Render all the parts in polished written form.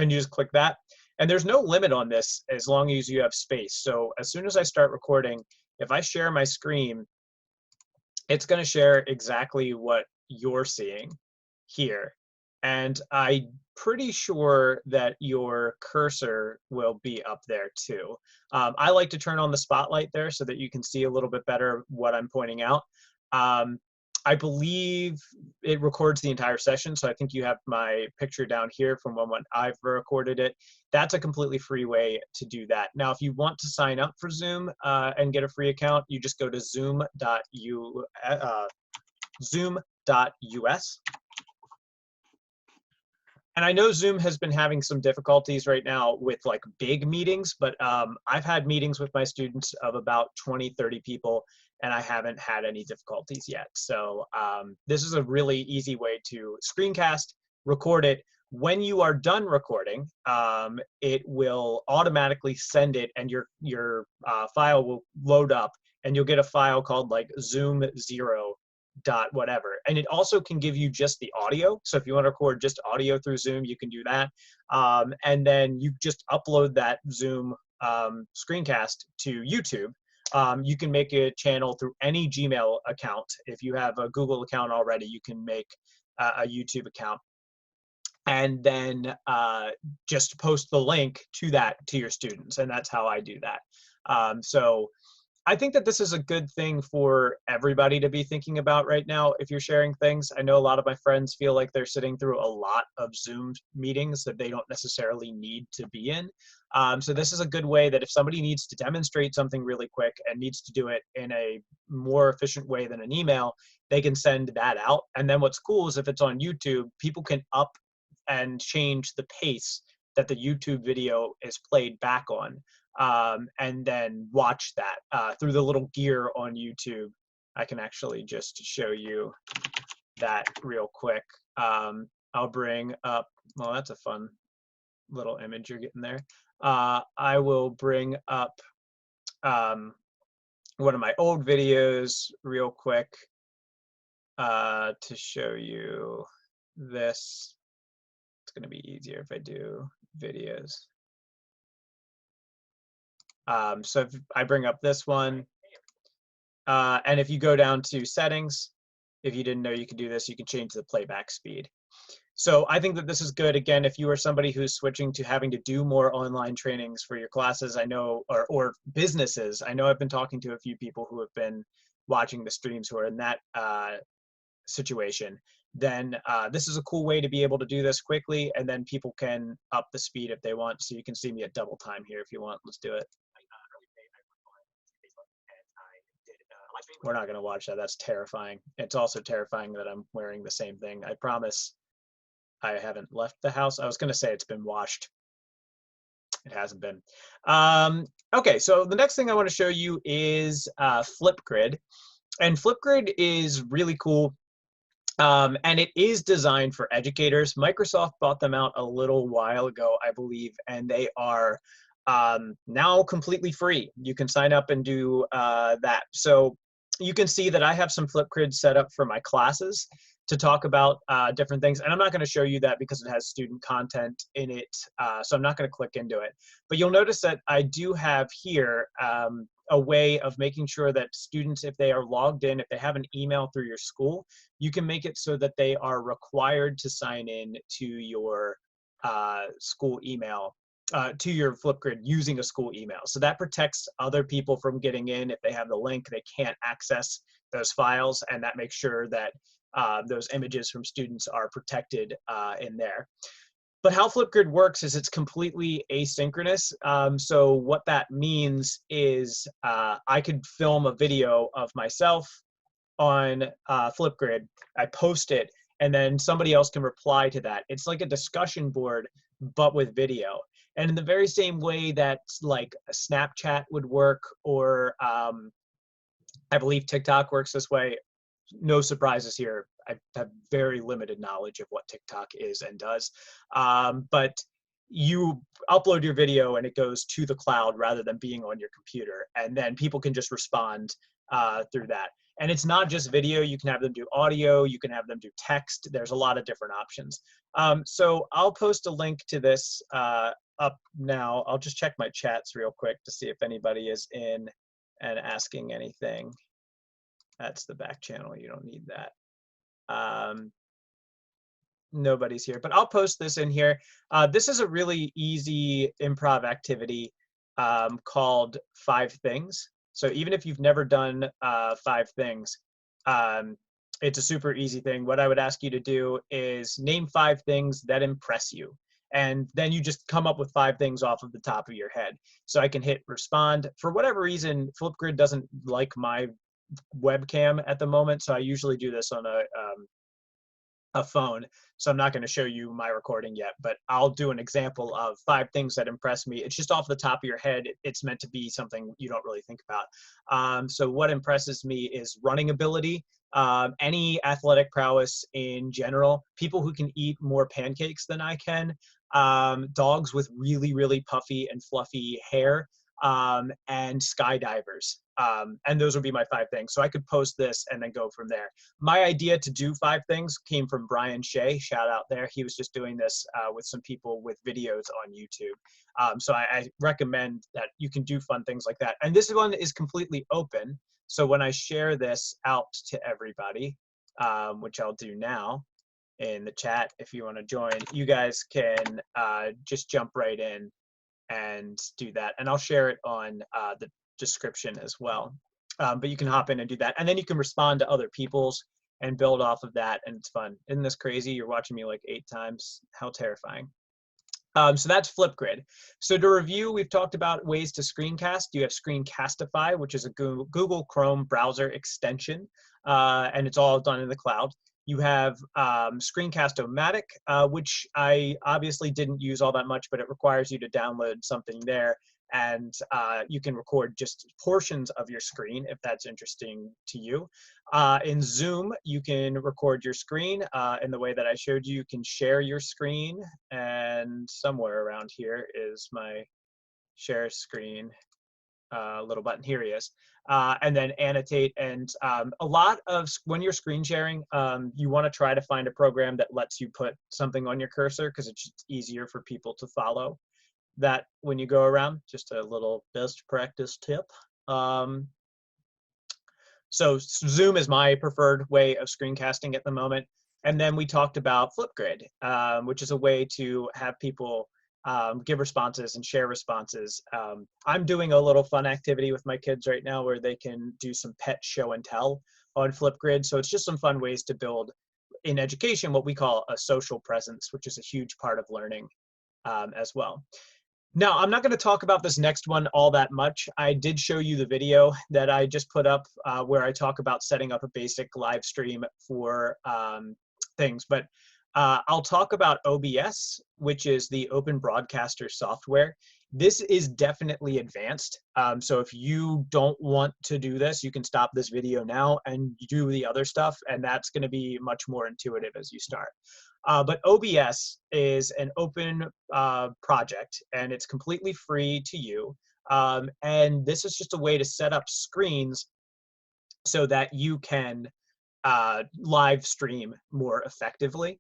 and you just click that. And there's no limit on this as long as you have space. So as soon as I start recording, if I share my screen, it's going to share exactly what you're seeing here. And I'm pretty sure that your cursor will be up there too. I like to turn on the spotlight there so that you can see a little bit better what I'm pointing out. I believe it records the entire session, so I think you have my picture down here from when I've recorded it. That's a completely free way to do that. Now, if you want to sign up for Zoom and get a free account, you just go to zoom.us. And I know Zoom has been having some difficulties right now with like big meetings, but I've had meetings with my students of about 20, 30 people, and I haven't had any difficulties yet. So this is a really easy way to screencast, record it. When you are done recording, it will automatically send it, and your file will load up, and you'll get a file called like Zoom 0 dot whatever, and it also can give you just the audio. So if you want to record just audio through Zoom, you can do that, and then you just upload that Zoom screencast to YouTube. You can make a channel through any Gmail account. If you have a Google account already, you can make a YouTube account, and then just post the link to that to your students, and that's how I do that. So I think that this is a good thing for everybody to be thinking about right now if you're sharing things. I know a lot of my friends feel like they're sitting through a lot of Zoom meetings that they don't necessarily need to be in. So this is a good way that if somebody needs to demonstrate something really quick and needs to do it in a more efficient way than an email, they can send that out. And then what's cool is if it's on YouTube, people can up and change the pace that the YouTube video is played back on. And then watch that through the little gear on YouTube. I can actually just show you that real quick. I'll bring up, well, that's a fun little image you're getting there. I will bring up one of my old videos real quick to show you this. It's going to be easier if I do videos. So if I bring up this one, and if you go down to settings, if you didn't know you could do this, you can change the playback speed. So I think that this is good. Again, if you are somebody who's switching to having to do more online trainings for your classes, I know, or businesses, I know I've been talking to a few people who have been watching the streams who are in that situation, then this is a cool way to be able to do this quickly, and then people can up the speed if they want. So you can see me at double time here if you want. Let's do it. We're not going to watch that. That's terrifying. It's also terrifying that I'm wearing the same thing. I promise I haven't left the house. I was going to say it's been washed. It hasn't been. Okay, so the next thing I want to show you is FlipGrid. And FlipGrid is really cool. And it is designed for educators. Microsoft bought them out a little while ago, I believe, and they are now completely free. You can sign up and do that. So you can see that I have some FlipGrid set up for my classes to talk about different things. And I'm not going to show you that because it has student content in it. So I'm not going to click into it. But you'll notice that I do have here a way of making sure that students, if they are logged in, if they have an email through your school, you can make it so that they are required to sign in to your school email, to your FlipGrid using a school email. So that protects other people from getting in. If they have the link, they can't access those files, and that makes sure that those images from students are protected in there. But how FlipGrid works is it's completely asynchronous. So what that means is I could film a video of myself on FlipGrid, I post it, and then somebody else can reply to that. It's like a discussion board, but with video. And in the very same way that like a Snapchat would work, or I believe TikTok works this way. No surprises here. I have very limited knowledge of what TikTok is and does. But you upload your video and it goes to the cloud rather than being on your computer. And then people can just respond through that. And it's not just video. You can have them do audio. You can have them do text. There's a lot of different options. So I'll post a link to this up now. I'll just check my chats real quick to see if anybody is in and asking anything. That's the back channel. You don't need that. Nobody's here, but I'll post this in here. This is a really easy improv activity called 5 Things. So even if you've never done 5 Things, it's a super easy thing. What I would ask you to do is name 5 things that impress you. And then you just come up with 5 things off of the top of your head. So I can hit respond. For whatever reason, FlipGrid doesn't like my webcam at the moment, so I usually do this on a phone. So I'm not going to show you my recording yet, but I'll do an example of 5 things that impress me. It's just off the top of your head. It's meant to be something you don't really think about. So what impresses me is running ability, any athletic prowess in general, people who can eat more pancakes than I can, dogs with really, really puffy and fluffy hair, and skydivers. And those would be my 5 things. So I could post this and then go from there. My idea to do 5 things came from Brian Shea, shout out there. He was just doing this with some people with videos on YouTube. So I recommend that you can do fun things like that. And this one is completely open. So when I share this out to everybody, which I'll do now in the chat, if you want to join, you guys can just jump right in and do that. And I'll share it on the description as well. But you can hop in and do that. And then you can respond to other people's and build off of that. And it's fun. Isn't this crazy? You're watching me like 8 times. How terrifying. So that's FlipGrid. So to review, we've talked about ways to screencast. You have Screencastify, which is a Google Chrome browser extension, and it's all done in the cloud. You have Screencast-O-Matic, which I obviously didn't use all that much, but it requires you to download something there, and you can record just portions of your screen if that's interesting to you. In Zoom, you can record your screen in the way that I showed you. You can share your screen, and somewhere around here is my share screen little button. Here he is. And then annotate. And a lot of, when you're screen sharing, you want to try to find a program that lets you put something on your cursor because it's just easier for people to follow that when you go around. Just a little best practice tip. So Zoom is my preferred way of screencasting at the moment. And then we talked about FlipGrid, which is a way to have people give responses and share responses. I'm doing a little fun activity with my kids right now where they can do some pet show and tell on FlipGrid. So it's just some fun ways to build in education what we call a social presence, which is a huge part of learning as well. Now, I'm not going to talk about this next one all that much. I did show you the video that I just put up where I talk about setting up a basic live stream for things, but I'll talk about OBS, which is the Open Broadcaster software. This is definitely advanced. So if you don't want to do this, you can stop this video now and do the other stuff, and that's going to be much more intuitive as you start. But OBS is an open project, and it's completely free to you. And this is just a way to set up screens so that you can live stream more effectively.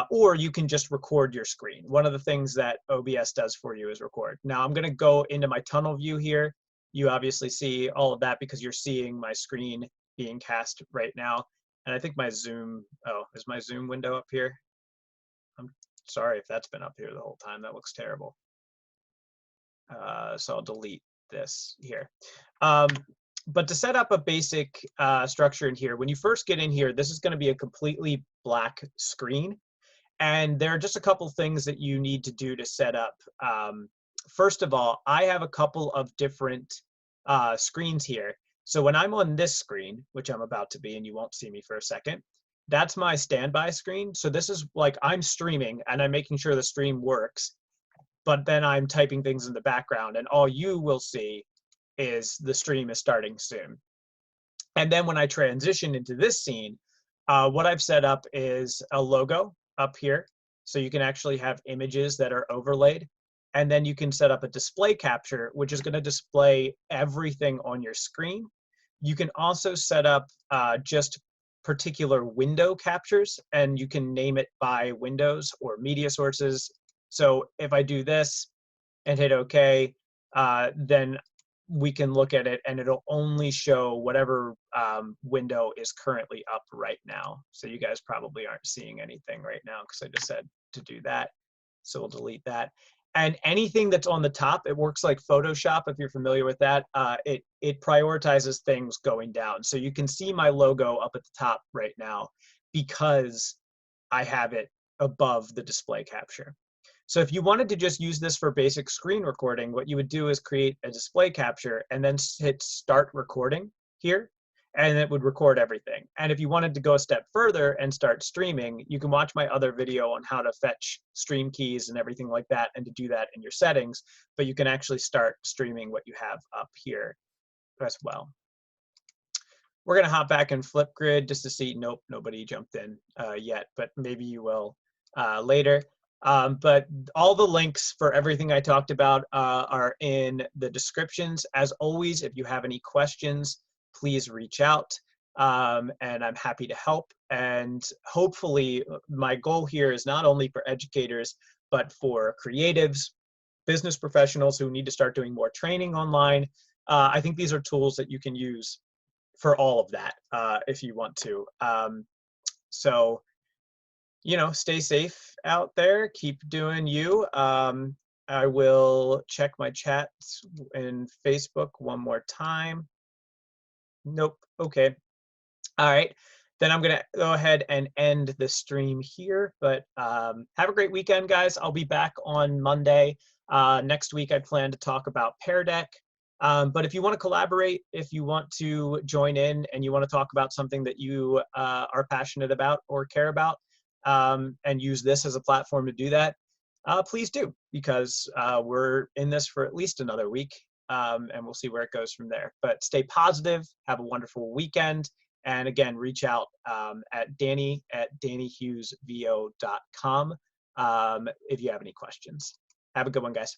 Or you can just record your screen. One of the things that OBS does for you is record. Now I'm going to go into my tunnel view here. You obviously see all of that because you're seeing my screen being cast right now. And I think my Zoom, oh, is my Zoom window up here? I'm sorry if that's been up here the whole time. That looks terrible. So I'll delete this here. But to set up a basic structure in here, when you first get in here, this is going to be a completely black screen. And there are just a couple things that you need to do to set up. First of all, I have a couple of different screens here. So when I'm on this screen, which I'm about to be, and you won't see me for a second, that's my standby screen. So this is like I'm streaming and I'm making sure the stream works, but then I'm typing things in the background, and all you will see is the stream is starting soon. And then when I transition into this scene, what I've set up is a logo up here. So you can actually have images that are overlaid. And then you can set up a display capture, which is going to display everything on your screen. You can also set up just particular window captures, and you can name it by windows or media sources. So if I do this and hit OK, then we can look at it and it'll only show whatever window is currently up right now. So you guys probably aren't seeing anything right now because I just said to do that. So we'll delete that. And anything that's on the top, it works like Photoshop, if you're familiar with that. It prioritizes things going down. So you can see my logo up at the top right now because I have it above the display capture. So if you wanted to just use this for basic screen recording, what you would do is create a display capture and then hit start recording here, and it would record everything. And if you wanted to go a step further and start streaming, you can watch my other video on how to fetch stream keys and everything like that, and to do that in your settings, but you can actually start streaming what you have up here as well. We're gonna hop back in FlipGrid just to see, nope, nobody jumped in yet, but maybe you will later. But all the links for everything I talked about are in the descriptions. As always, if you have any questions, please reach out, and I'm happy to help. And hopefully, my goal here is not only for educators, but for creatives, business professionals who need to start doing more training online. I think these are tools that you can use for all of that if you want to. So, you know, stay safe out there. Keep doing you. I will check my chat in Facebook one more time. Nope. Okay. All right. Then I'm going to go ahead and end the stream here. But have a great weekend, guys. I'll be back on Monday. Next week, I plan to talk about Pear Deck. But if you want to collaborate, if you want to join in and you want to talk about something that you are passionate about or care about, and use this as a platform to do that, please do, because we're in this for at least another week, and we'll see where it goes from there. But stay positive, have a wonderful weekend, and again, reach out at dannyhughesvo.com if you have any questions. Have a good one, guys.